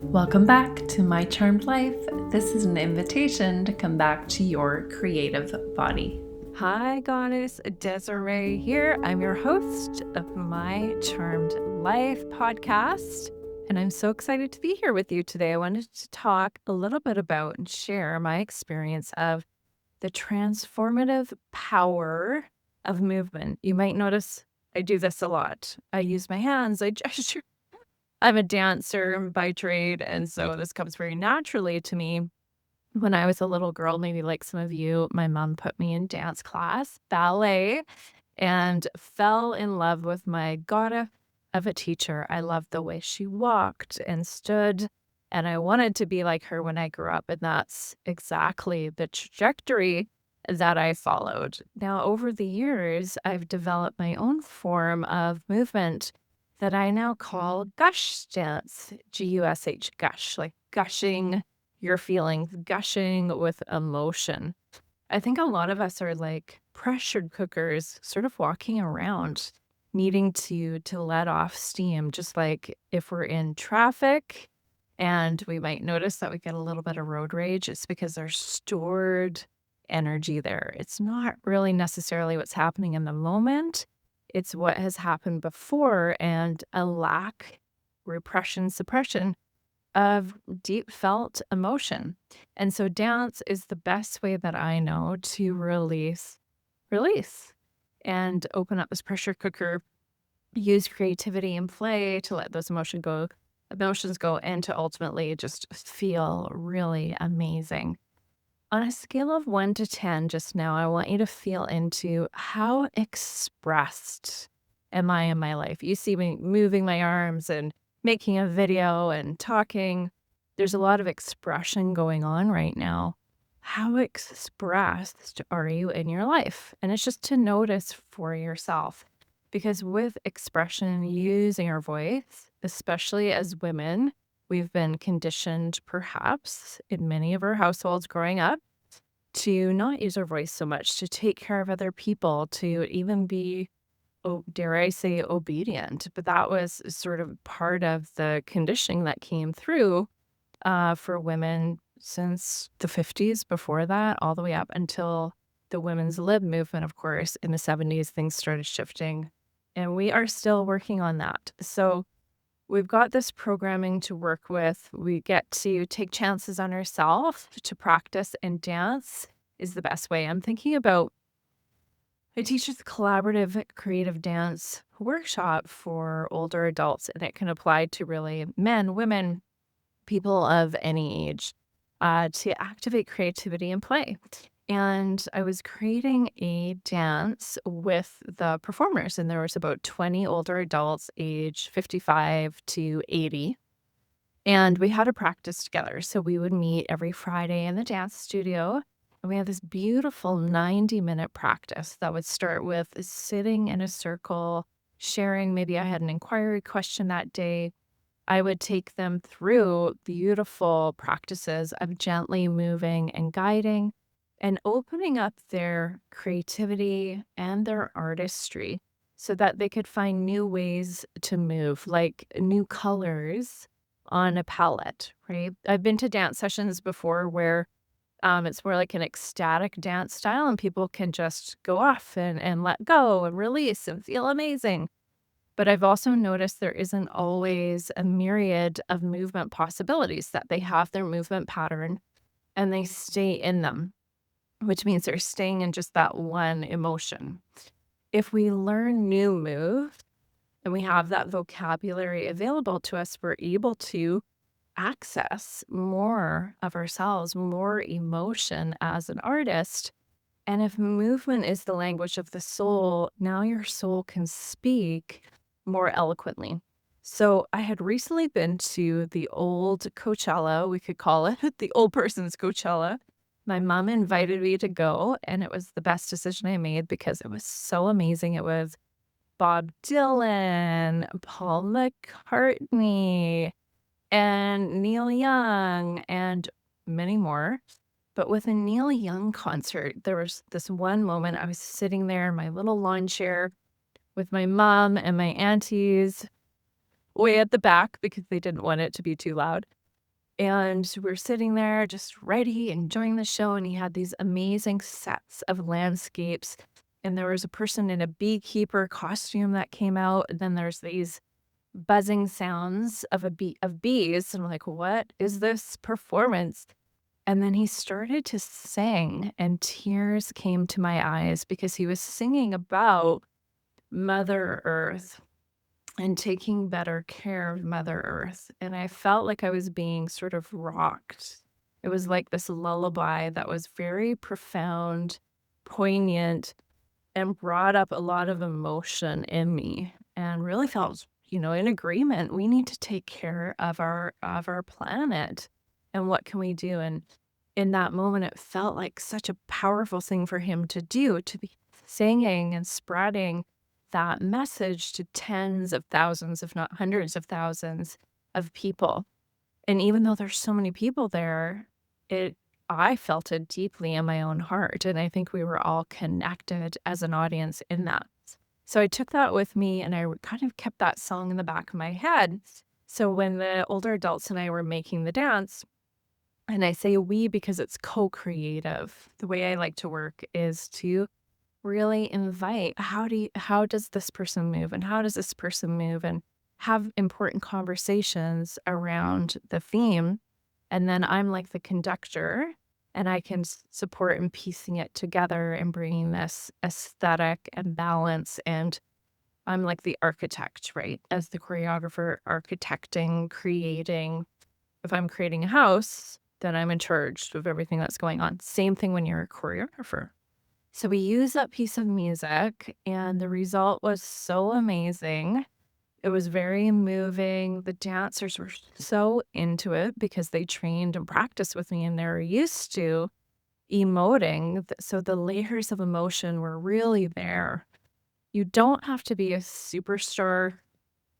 Welcome back to My Charmed Life. This is an invitation to come back to your creative body. Hi, Goddess. Desiree here. I'm your host of My Charmed Life podcast, and I'm so excited to be here with you today. I wanted to talk a little bit about and share my experience of the transformative power of movement. You might notice I do this a lot. I use my hands, I gesture. I'm a dancer by trade, and so this comes very naturally to me. When I was a little girl, maybe like some of you, my mom put me in dance class, ballet, and fell in love with my goddess of a teacher. I loved the way she walked and stood, and I wanted to be like her when I grew up, and that's exactly the trajectory that I followed. Now, over the years, I've developed my own form of movement that I now call gush dance, Gush, gush, like gushing your feelings, gushing with emotion. I think a lot of us are like pressured cookers, sort of walking around, needing to let off steam, just like if we're in traffic and we might notice that we get a little bit of road rage, it's because there's stored energy there. It's not really necessarily what's happening in the moment. It's what has happened before and a lack, repression, suppression of deep felt emotion. And so dance is the best way that I know to release and open up this pressure cooker, use creativity and play to let those emotions go and to ultimately just feel really amazing. On a scale of 1 to 10 just now, I want you to feel into how expressed am I in my life. You see me moving my arms and making a video and talking. There's a lot of expression going on right now. How expressed are you in your life? And it's just to notice for yourself. Because with expression, using our voice, especially as women, we've been conditioned, perhaps, in many of our households growing up, to not use our voice so much, to take care of other people, to even be, dare I say, obedient. But that was sort of part of the conditioning that came through for women since the 50s, before that, all the way up until the women's lib movement, of course. In the 70s, things started shifting, and we are still working on that. So we've got this programming to work with. We get to take chances on ourselves to practice, and dance is the best way. I'm thinking about, I teach this collaborative creative dance workshop for older adults, and it can apply to really men, women, people of any age, to activate creativity and play. And I was creating a dance with the performers, and there was about 20 older adults age 55 to 80. And we had a practice together. So we would meet every Friday in the dance studio. And we had this beautiful 90-minute practice that would start with sitting in a circle, sharing. Maybe I had an inquiry question that day. I would take them through beautiful practices of gently moving and guiding and opening up their creativity and their artistry so that they could find new ways to move, like new colors on a palette, right? I've been to dance sessions before where it's more like an ecstatic dance style and people can just go off and let go and release and feel amazing. But I've also noticed there isn't always a myriad of movement possibilities, that they have their movement pattern and they stay in them, which means they're staying in just that one emotion. If we learn new moves and we have that vocabulary available to us, we're able to access more of ourselves, more emotion as an artist. And if movement is the language of the soul, now your soul can speak more eloquently. So I had recently been to the old Coachella, we could call it the old person's Coachella. My mom invited me to go, and it was the best decision I made because it was so amazing. It was Bob Dylan, Paul McCartney, and Neil Young, and many more. But with a Neil Young concert, there was this one moment I was sitting there in my little lawn chair with my mom and my aunties way at the back because they didn't want it to be too loud. And we're sitting there just ready, enjoying the show. And he had these amazing sets of landscapes. And there was a person in a beekeeper costume that came out. And then there's these buzzing sounds of of bees. And I'm like, what is this performance? And then he started to sing, and tears came to my eyes because he was singing about Mother Earth and taking better care of Mother Earth. And I felt like I was being sort of rocked. It was like this lullaby that was very profound, poignant, and brought up a lot of emotion in me and really felt, in agreement. We need to take care of our planet. And what can we do? And in that moment, it felt like such a powerful thing for him to do, to be singing and spreading that message to tens of thousands, if not hundreds of thousands of people. And even though there's so many people there, it I felt it deeply in my own heart. And I think we were all connected as an audience in that. So I took that with me and I kind of kept that song in the back of my head. So when the older adults and I were making the dance, and I say we because it's co-creative, the way I like to work is to really invite how does this person move and how does this person move, and have important conversations around the theme. And then I'm like the conductor, and I can support in piecing it together and bringing this aesthetic and balance. And I'm like the architect, right? As the choreographer, architecting, creating. If I'm creating a house, then I'm in charge of everything that's going on. Same thing when you're a choreographer. So we used that piece of music, and the result was so amazing. It was very moving. The dancers were so into it because they trained and practiced with me and they're used to emoting. So the layers of emotion were really there. You don't have to be a superstar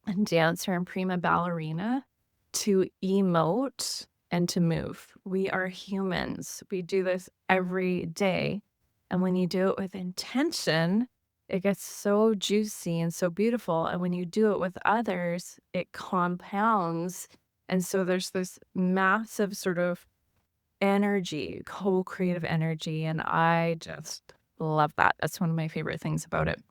and dancer and prima ballerina to emote and to move. We are humans. We do this every day. And when you do it with intention, it gets so juicy and so beautiful. And when you do it with others, it compounds. And so there's this massive sort of energy, co-creative energy. And I just love that. That's one of my favorite things about it.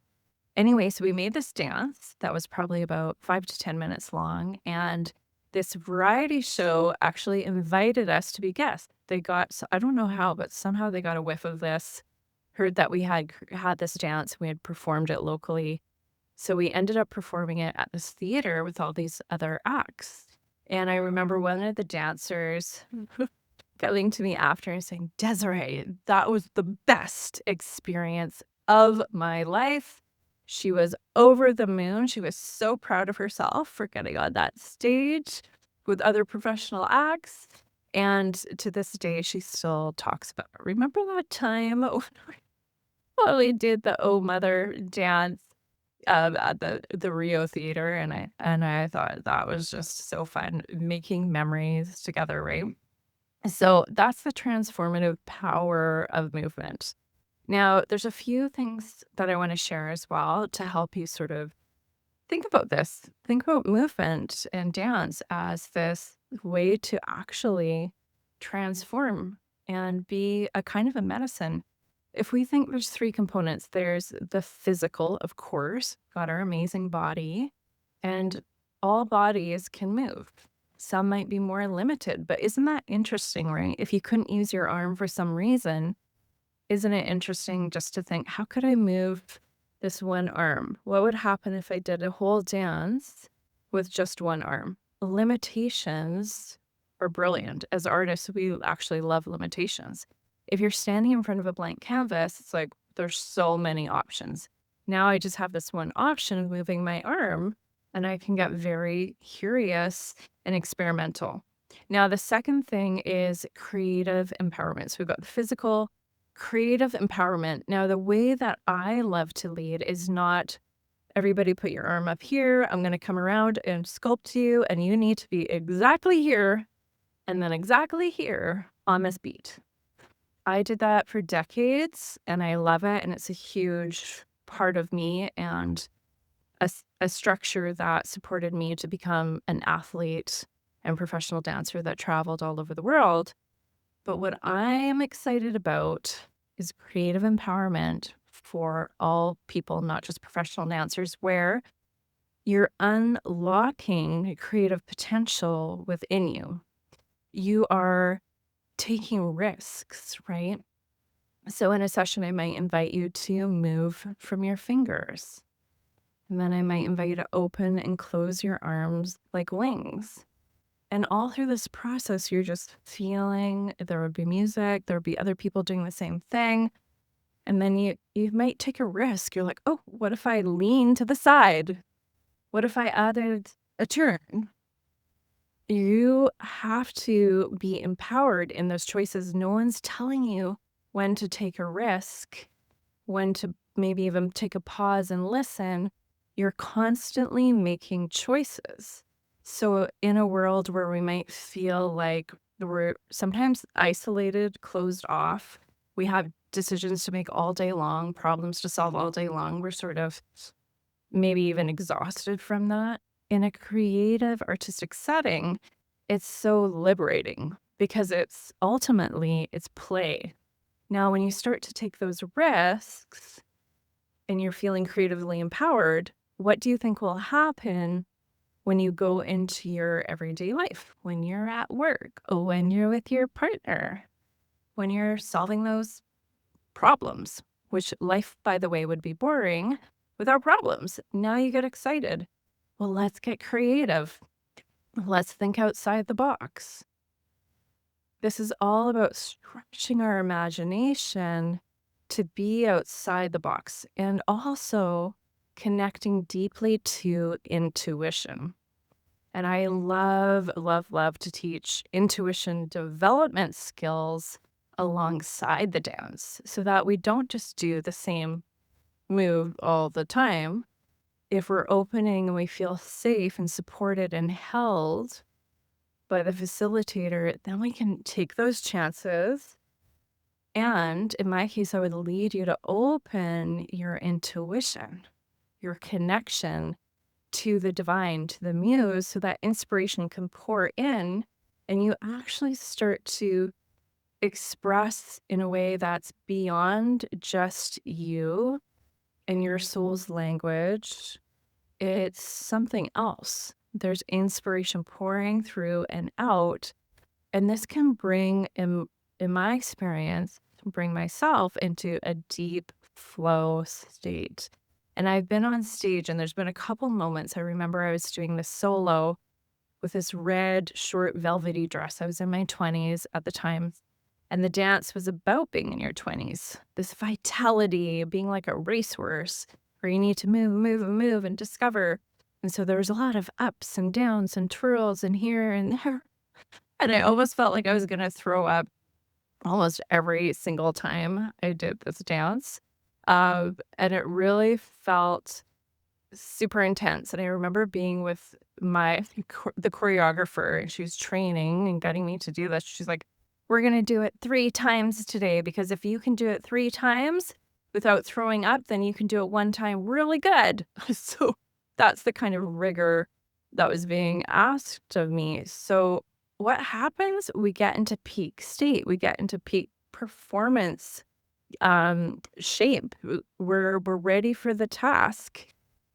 Anyway, so we made this dance that was probably about 5 to 10 minutes long, and this variety show actually invited us to be guests. I don't know how, but somehow they got a whiff of this, heard that we had this dance, we had performed it locally. So we ended up performing it at this theater with all these other acts. And I remember one of the dancers coming to me after and saying, Desiree, that was the best experience of my life. She was over the moon. She was so proud of herself for getting on that stage with other professional acts. And to this day, she still talks about it. Remember that time when we did the Oh Mother dance at the Rio Theater? And I thought that was just so fun, making memories together, right? So that's the transformative power of movement. Now, there's a few things that I want to share as well to help you sort of think about this. Think about movement and dance as this way to actually transform and be a kind of a medicine. If we think there's three components, there's the physical, of course, got our amazing body, and all bodies can move. Some might be more limited, but isn't that interesting, right? If you couldn't use your arm for some reason, isn't it interesting just to think, how could I move this one arm? What would happen if I did a whole dance with just one arm? Limitations are brilliant. As artists, we actually love limitations. If you're standing in front of a blank canvas, it's like there's so many options. Now I just have this one option of moving my arm, and I can get very curious and experimental. Now, the second thing is creative empowerment. So we've got the physical, creative empowerment. Now, the way that I love to lead is not everybody put your arm up here. I'm going to come around and sculpt you, and you need to be exactly here and then exactly here on this beat. I did that for decades and I love it. And it's a huge part of me and a structure that supported me to become an athlete and professional dancer that traveled all over the world. But what I am excited about is creative empowerment for all people, not just professional dancers, where you're unlocking creative potential within you. You are taking risks, right? So in a session, I might invite you to move from your fingers. And then I might invite you to open and close your arms like wings. And all through this process, you're just feeling, there would be music, there would be other people doing the same thing. And then you might take a risk. You're like, oh, what if I lean to the side? What if I added a turn? You have to be empowered in those choices. No one's telling you when to take a risk, when to maybe even take a pause and listen. You're constantly making choices. So in a world where we might feel like we're sometimes isolated, closed off, we have decisions to make all day long, problems to solve all day long, we're sort of maybe even exhausted from that. In a creative, artistic setting, it's so liberating because it's ultimately it's play. Now, when you start to take those risks and you're feeling creatively empowered, what do you think will happen when you go into your everyday life, when you're at work, or when you're with your partner, when you're solving those problems, which life, by the way, would be boring without problems. Now you get excited. Well, let's get creative. Let's think outside the box. This is all about stretching our imagination to be outside the box and also connecting deeply to intuition. And I love, love, love to teach intuition development skills alongside the dance so that we don't just do the same move all the time. If we're opening and we feel safe and supported and held by the facilitator, then we can take those chances. And in my case, I would lead you to open your intuition, your connection to the divine, to the muse, so that inspiration can pour in and you actually start to express in a way that's beyond just you and your soul's language. It's something else. There's inspiration pouring through and out. And this can bring, in my experience, bring myself into a deep flow state. And I've been on stage and there's been a couple moments. I remember I was doing this solo with this red, short, velvety dress. I was in my 20s at the time. And the dance was about being in your 20s. This vitality, being like a racehorse, where you need to move, move, and move and discover. And so there was a lot of ups and downs and twirls and here and there. And I almost felt like I was going to throw up almost every single time I did this dance. And it really felt super intense. And I remember being with the choreographer, and she was training and getting me to do this. She's like, we're going to do it 3 times today, because if you can do it 3 times without throwing up, then you can do it 1 time really good. So that's the kind of rigor that was being asked of me. So what happens? We get into peak state. We get into peak performance shape. We're ready for the task,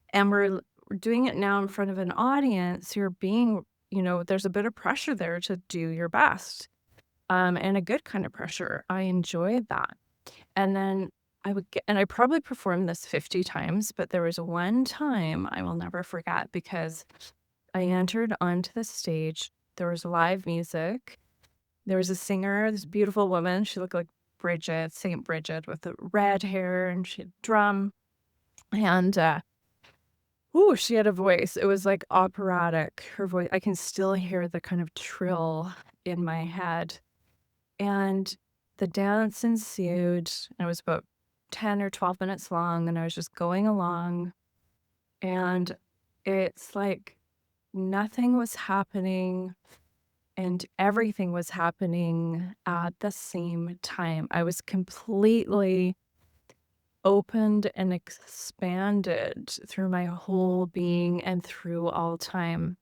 and we're doing it now in front of an audience. You're being, there's a bit of pressure there to do your best, and a good kind of pressure. I enjoyed that. And then I probably performed this 50 times, but there was one time I will never forget, because I entered onto the stage. There was live music. There was a singer, this beautiful woman. She looked like Bridget, Saint Bridget, with the red hair, and she had a drum. And she had a voice. It was like operatic. Her voice, I can still hear the kind of trill in my head. And the dance ensued. It was about 10 or 12 minutes long, and I was just going along. And it's like nothing was happening and everything was happening at the same time. I was completely opened and expanded through my whole being and through all time.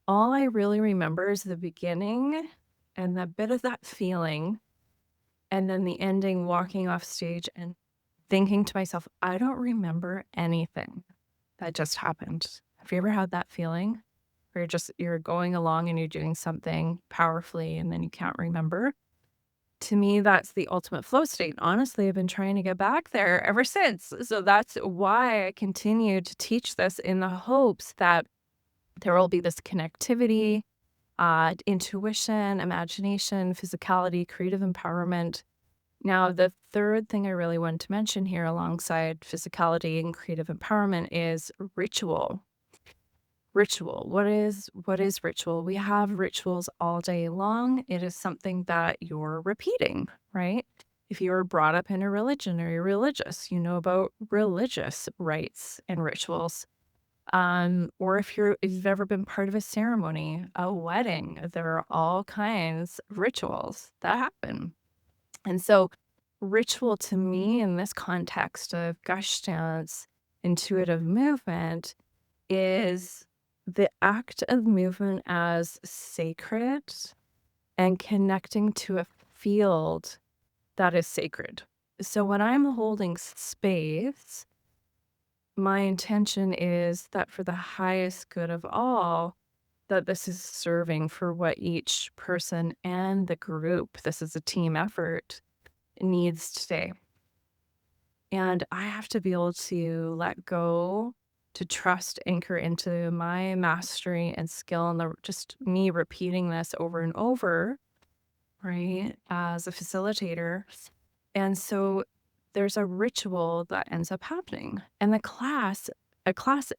all I really remember is the beginning and a bit of that feeling, and then the ending, walking off stage and thinking to myself, I don't remember anything that just happened. Have you ever had that feeling where you're going along and you're doing something powerfully and then you can't remember? To me, that's the ultimate flow state. Honestly, I've been trying to get back there ever since. So that's why I continue to teach this, in the hopes that there will be this connectivity, intuition, imagination, physicality, creative empowerment. Now, the third thing I really wanted to mention here, alongside physicality and creative empowerment, is ritual. Ritual. What is ritual? We have rituals all day long. It is something that you're repeating, right? If you were brought up in a religion or you're religious, you know about religious rites and rituals. Or if you've ever been part of a ceremony, a wedding, there are all kinds of rituals that happen. And so ritual to me, in this context of gush dance, intuitive movement, is the act of movement as sacred and connecting to a field that is sacred. So when I'm holding space, my intention is that for the highest good of all, that this is serving for what each person and the group, this is a team effort, needs today. And I have to be able to let go, to trust, anchor into my mastery and skill, and just me repeating this over and over, right, as a facilitator. And so there's a ritual that ends up happening. And a class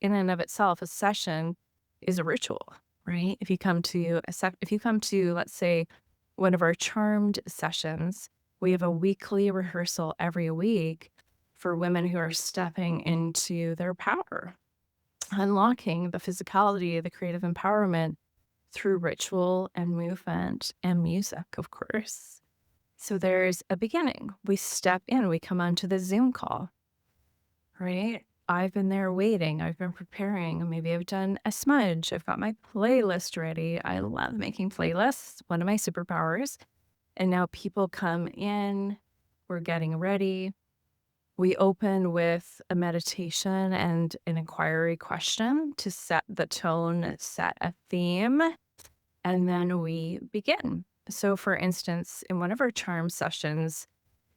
in and of itself, a session, is a ritual, right? If you come to, let's say, one of our charmed sessions, we have a weekly rehearsal every week for women who are stepping into their power, unlocking the physicality, the creative empowerment through ritual and movement and music, of course. So there's a beginning. We step in, we come onto the Zoom call, right? I've been there waiting. I've been preparing. Maybe I've done a smudge. I've got my playlist ready. I love making playlists, one of my superpowers. And now people come in, we're getting ready. We open with a meditation and an inquiry question to set the tone, set a theme, and then we begin. So, for instance, in one of our charm sessions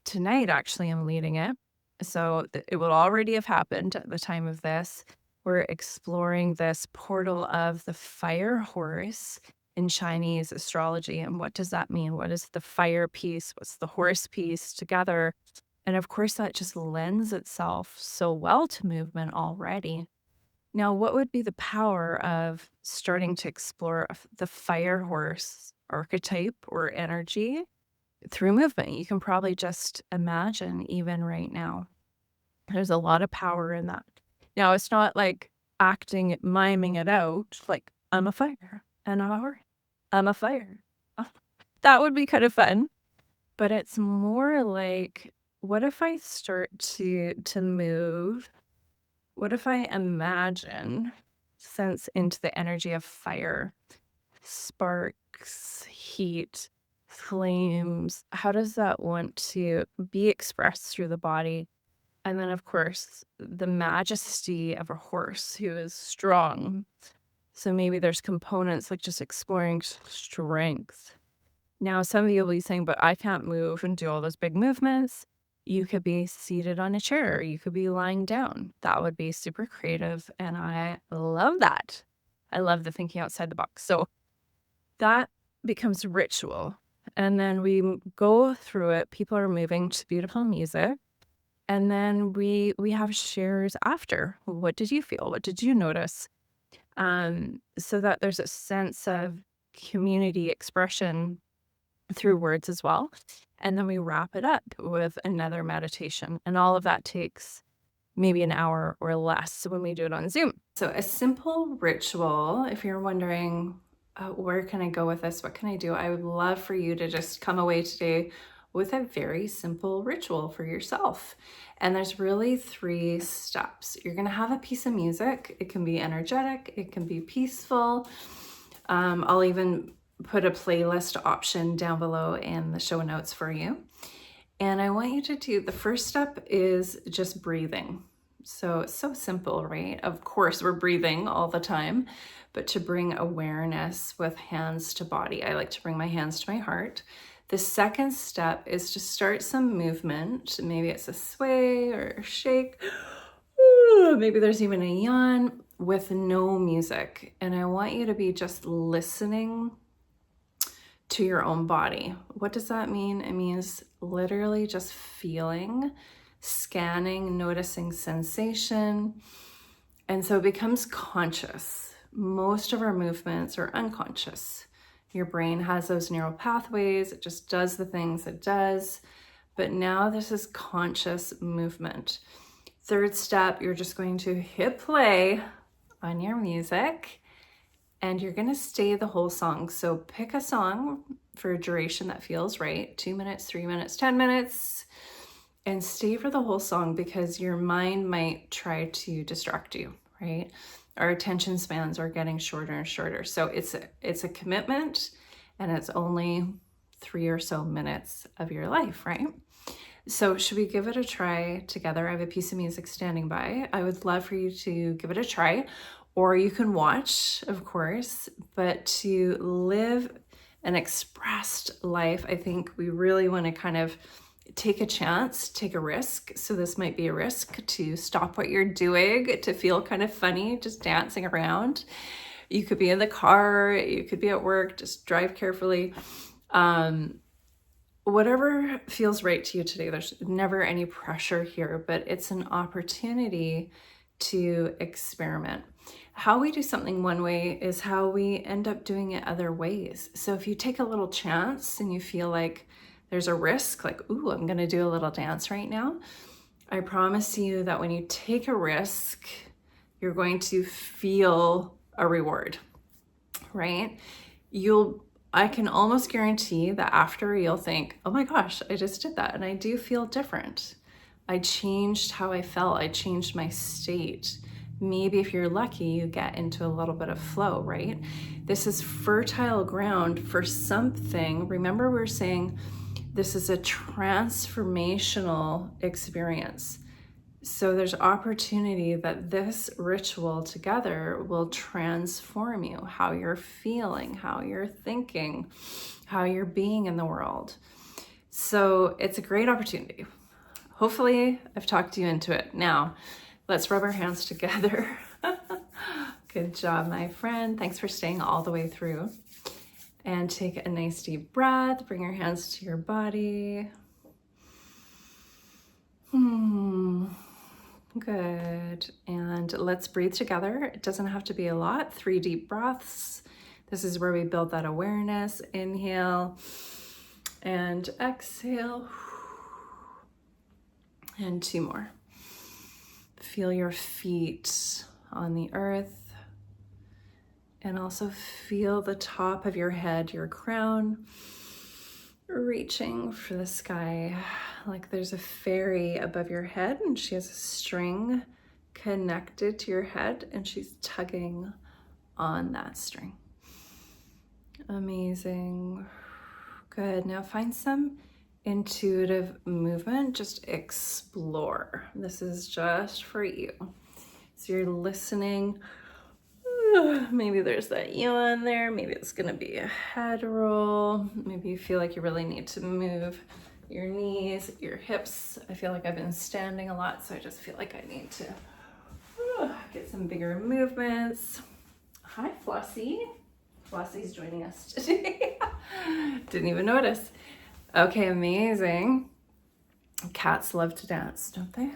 tonight, actually, I'm leading it. So it will already have happened at the time of this. We're exploring this portal of the fire horse in Chinese astrology. And what does that mean? What is the fire piece? What's the horse piece together? And of course, that just lends itself so well to movement already. Now, what would be the power of starting to explore the fire horse archetype or energy through movement? You can probably just imagine, even right now, there's a lot of power in that. Now, it's not like acting, miming it out, like, I'm a fire and I'm a horse. I'm a fire. That would be kind of fun. But it's more like, what if I start to move? What if I imagine, sense into the energy of fire, sparks, heat, flames? How does that want to be expressed through the body? And then, of course, the majesty of a horse who is strong. So maybe there's components like just exploring strength. Now, some of you will be saying, but I can't move and do all those big movements. You could be seated on a chair. You could be lying down. That would be super creative. And I love that. I love the thinking outside the box. So that becomes ritual. And then we go through it. People are moving to beautiful music. And then we have shares after. What did you feel? What did you notice? So that there's a sense of community expression through words as well. And then we wrap it up with another meditation. And all of that takes maybe an hour or less when we do it on Zoom. So a simple ritual, if you're wondering, where can I go with this? What can I do? I would love for you to just come away today with a very simple ritual for yourself. And there's really 3 steps. You're going to have a piece of music. It can be energetic. It can be peaceful. I'll even put a playlist option down below in the show notes for you. And I want you to do, the first step is just breathing. So it's so simple, right? Of course, we're breathing all the time, but to bring awareness with hands to body. I like to bring my hands to my heart. The second step is to start some movement. Maybe it's a sway or a shake. Maybe there's even a yawn with no music. And I want you to be just listening to your own body. What does that mean? It means literally just feeling, scanning, noticing sensation. And so it becomes conscious. Most of our movements are unconscious. Your brain has those neural pathways. It just does the things it does. But now this is conscious movement. Third step, you're just going to hit play on your music and you're going to stay the whole song. So pick a song for a duration that feels right. 2 minutes, 3 minutes, 10 minutes, and stay for the whole song because your mind might try to distract you, right? Our attention spans are getting shorter and shorter. So it's a commitment and it's only 3 or so minutes of your life, right? So should we give it a try together? I have a piece of music standing by. I would love for you to give it a try, or you can watch, of course, but to live an expressed life, I think we really want to kind of take a chance, take a risk. So this might be a risk to stop what you're doing, to feel kind of funny, just dancing around. You could be in the car, you could be at work, just drive carefully. Whatever feels right to you today, there's never any pressure here, but it's an opportunity to experiment. How we do something one way is how we end up doing it other ways. So if you take a little chance and you feel like there's a risk, like, ooh, I'm going to do a little dance right now, I promise you that when you take a risk, you're going to feel a reward, right? I can almost guarantee that after you'll think, oh my gosh, I just did that and I do feel different. I changed how I felt. I changed my state. Maybe if you're lucky, you get into a little bit of flow, right? This is fertile ground for something. Remember, we're saying this is a transformational experience. So there's opportunity that this ritual together will transform you, how you're feeling, how you're thinking, how you're being in the world. So it's a great opportunity. Hopefully I've talked you into it. Now, let's rub our hands together. Good job, my friend. Thanks for staying all the way through. And take a nice deep breath. Bring your hands to your body. Good. And let's breathe together. It doesn't have to be a lot. 3 deep breaths. This is where we build that awareness. Inhale and exhale. And 2 more. Feel your feet on the earth. And also feel the top of your head, your crown, reaching for the sky, like there's a fairy above your head and she has a string connected to your head and she's tugging on that string. Amazing. Good. Now find some intuitive movement. Just explore. This is just for you. So you're listening. Maybe there's that yawn there. Maybe it's going to be a head roll. Maybe you feel like you really need to move your knees, your hips. I feel like I've been standing a lot, so I just feel like I need to get some bigger movements. Hi, Flossie. Flossie's joining us today. Didn't even notice. Okay, amazing. Cats love to dance, don't they?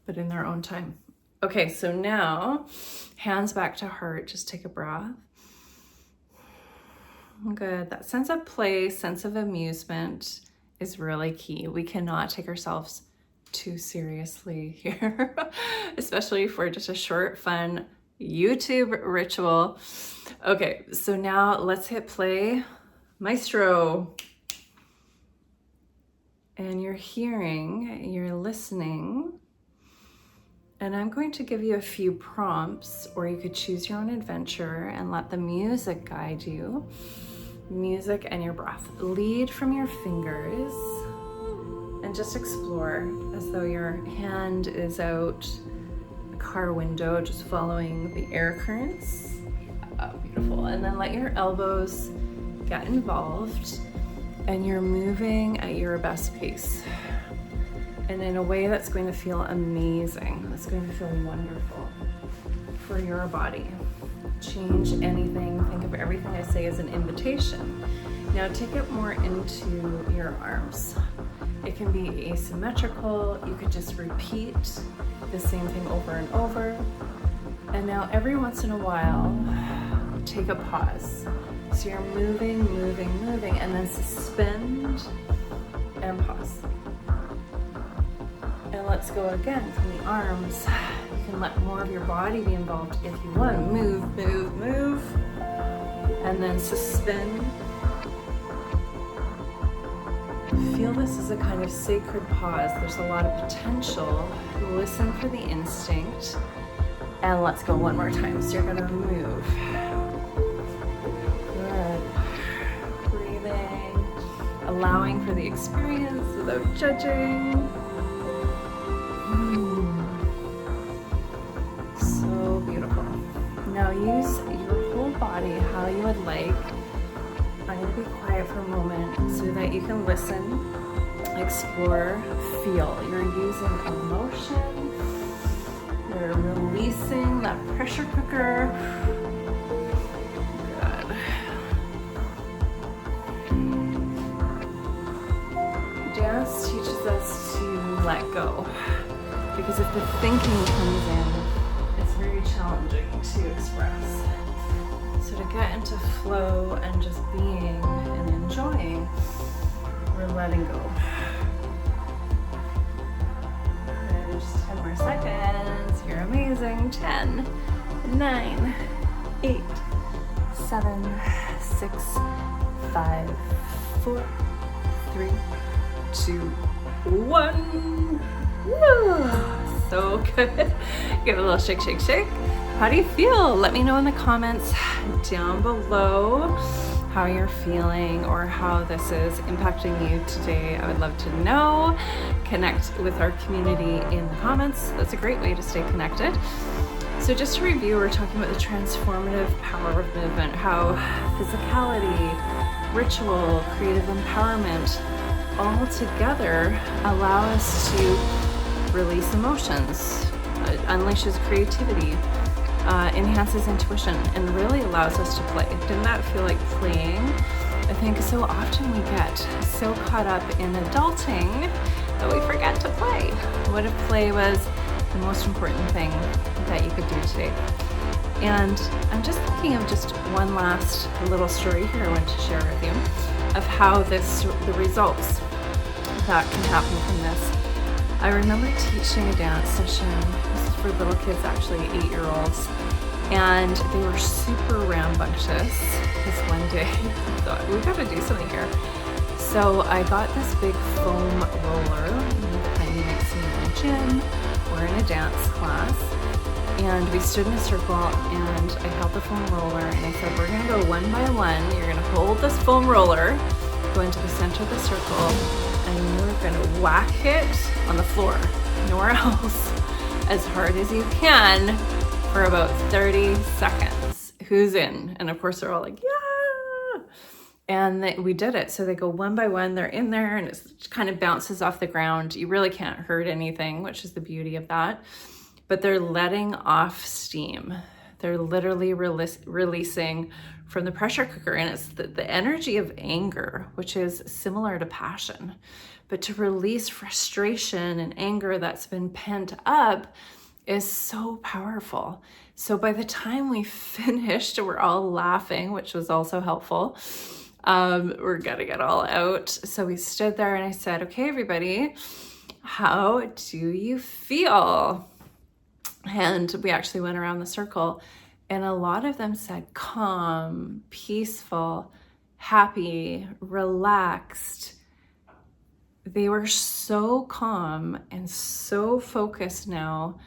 But in their own time. Okay, so now hands back to heart. Just take a breath. Good. That sense of play, sense of amusement is really key. We cannot take ourselves too seriously here, especially for just a short, fun YouTube ritual. Okay, so now let's hit play. Maestro. And you're hearing, you're listening, And I'm going to give you a few prompts, or you could choose your own adventure and let the music guide you. Music and your breath. Lead from your fingers and just explore as though your hand is out a car window, just following the air currents. Beautiful. And then let your elbows get involved, and you're moving at your best pace. And in a way that's going to feel amazing. That's going to feel wonderful for your body. Change anything. Think of everything I say as an invitation. Now take it more into your arms. It can be asymmetrical. You could just repeat the same thing over and over. And now every once in a while, take a pause. So you're moving, moving, moving, and then suspend and pause. And let's go again from the arms. You can let more of your body be involved if you want. Move, move, move. And then suspend. Feel this as a kind of sacred pause. There's a lot of potential. Listen for the instinct. And let's go one more time. So you're gonna move. Good. Breathing. Allowing for the experience without judging. So beautiful. Now use your whole body how you would like. I'm going to be quiet for a moment so that you can listen, explore, feel. You're using emotion. You're releasing that pressure cooker. Good. Dance teaches us to let go. Because if the thinking comes in, it's very challenging to express. So to get into flow and just being and enjoying, we're letting go. And just 10 more seconds. You're amazing. 10, 9, 8, 7, 6, 5, 4, 3, 2, 1. Woo! So good. Give it a little shake, shake, shake. How do you feel? Let me know in the comments down below how you're feeling or how this is impacting you today. I would love to know. Connect with our community in the comments. That's a great way to stay connected. So just to review, we're talking about the transformative power of movement, how physicality, ritual, creative empowerment, all together allow us to release emotions, unleashes creativity, enhances intuition, and really allows us to play. Didn't that feel like playing? I think so often we get so caught up in adulting that we forget to play. What if play was the most important thing that you could do today? And I'm just thinking of just one last little story here I want to share with you of how the results that can happen from this. I remember teaching a dance session. This is for little kids, actually 8-year-olds, and they were super rambunctious. This one day I thought, we've got to do something here. So I got this big foam roller, the kind you might see in a gym or in a dance class, and we stood in a circle, and I held the foam roller, and I said, we're going to go one by one. You're going to hold this foam roller, go into the center of the circle, and you're going to whack it on the floor, nowhere else, as hard as you can for about 30 seconds. Who's in? And of course they're all like, yeah. And we did it. So they go one by one, they're in there, and it kind of bounces off the ground. You really can't hurt anything, which is the beauty of that. But they're letting off steam. They're literally releasing from the pressure cooker, and it's the energy of anger, which is similar to passion. But to release frustration and anger that's been pent up is so powerful. So by the time we finished, we're all laughing, which was also helpful. We're gonna get all out. So we stood there and I said, okay, everybody, how do you feel? And we actually went around the circle, and a lot of them said calm, peaceful, happy, relaxed. They were so calm and so focused now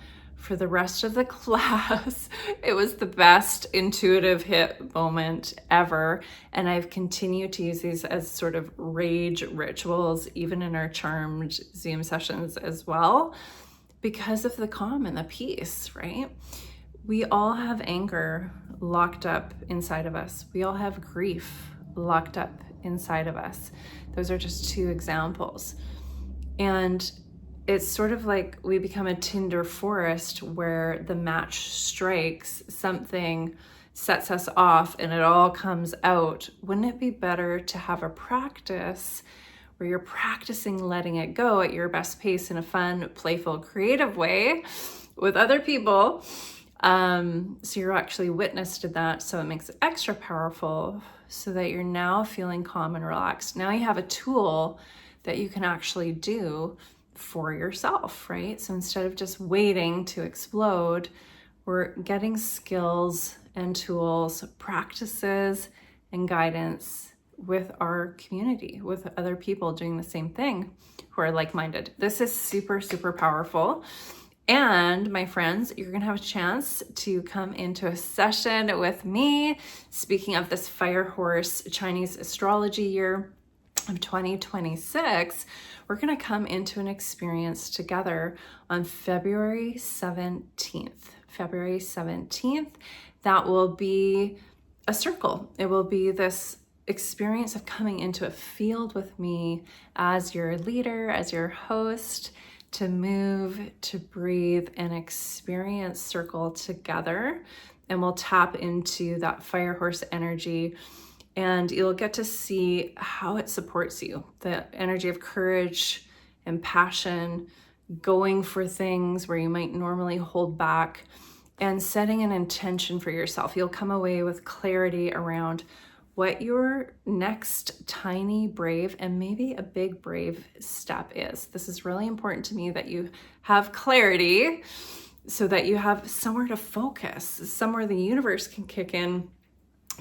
for the rest of the class. It was the best intuitive hit moment ever. And I've continued to use these as sort of rage rituals, even in our charmed Zoom sessions as well, because of the calm and the peace, right? We all have anger locked up inside of us. We all have grief locked up inside of us. Those are just two examples. And it's sort of like we become a tinder forest where the match strikes, something sets us off and it all comes out. Wouldn't it be better to have a practice where you're practicing letting it go at your best pace in a fun, playful, creative way with other people? So you're actually witness to that. So it makes it extra powerful so that you're now feeling calm and relaxed. Now you have a tool that you can actually do for yourself, right? So instead of just waiting to explode, we're getting skills and tools, practices and guidance with our community, with other people doing the same thing who are like-minded. This is super, super powerful. And my friends, you're gonna have a chance to come into a session with me. Speaking of this Fire Horse Chinese astrology year of 2026, we're gonna come into an experience together on February 17th. February 17th, that will be a circle. It will be this experience of coming into a field with me as your leader, as your host, to move, to breathe, and experience circle together. And we'll tap into that fire horse energy, and you'll get to see how it supports you. The energy of courage and passion, going for things where you might normally hold back, and setting an intention for yourself. You'll come away with clarity around what your next tiny, brave, and maybe a big, brave step is. This is really important to me, that you have clarity so that you have somewhere to focus, somewhere the universe can kick in,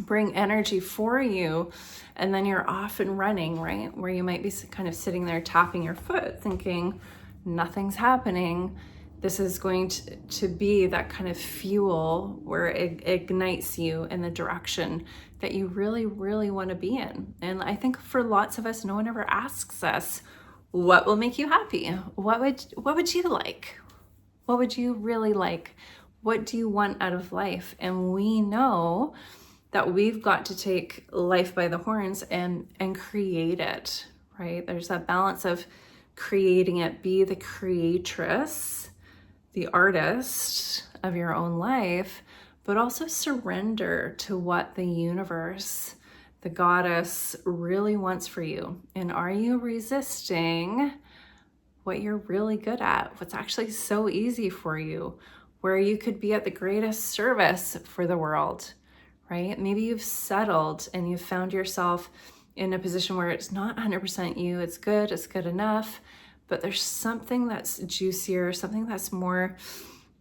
bring energy for you, and then you're off and running, right? Where you might be kind of sitting there tapping your foot thinking nothing's happening. This is going to be that kind of fuel where it ignites you in the direction that you really, really want to be in. And I think for lots of us, no one ever asks us, what will make you happy? What would you like? What would you really like? What do you want out of life? And we know that we've got to take life by the horns and create it, right? There's that balance of creating it, be the creatress, the artist of your own life, but also surrender to what the universe, the goddess, really wants for you. And are you resisting what you're really good at? What's actually so easy for you, where you could be at the greatest service for the world, right? Maybe you've settled and you've found yourself in a position where it's not 100% you, it's good enough, but there's something that's juicier, something that's more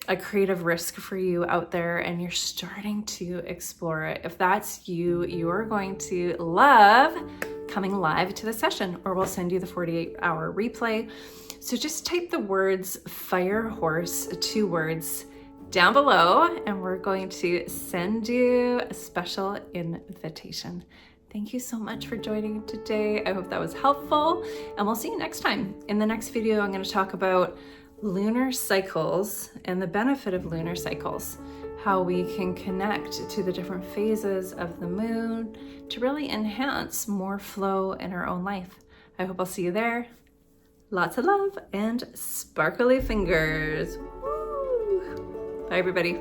a creative risk for you out there, and you're starting to explore it. If that's you, you are going to love coming live to the session, or we'll send you the 48-hour replay. So just type the words Fire Horse, 2 words, down below, and we're going to send you a special invitation. Thank you so much for joining today. I hope that was helpful, and we'll see you next time. In the next video, I'm going to talk about lunar cycles and the benefit of lunar cycles, how we can connect to the different phases of the moon to really enhance more flow in our own life. I hope I'll see you there. Lots of love and sparkly fingers. Woo! Bye, everybody.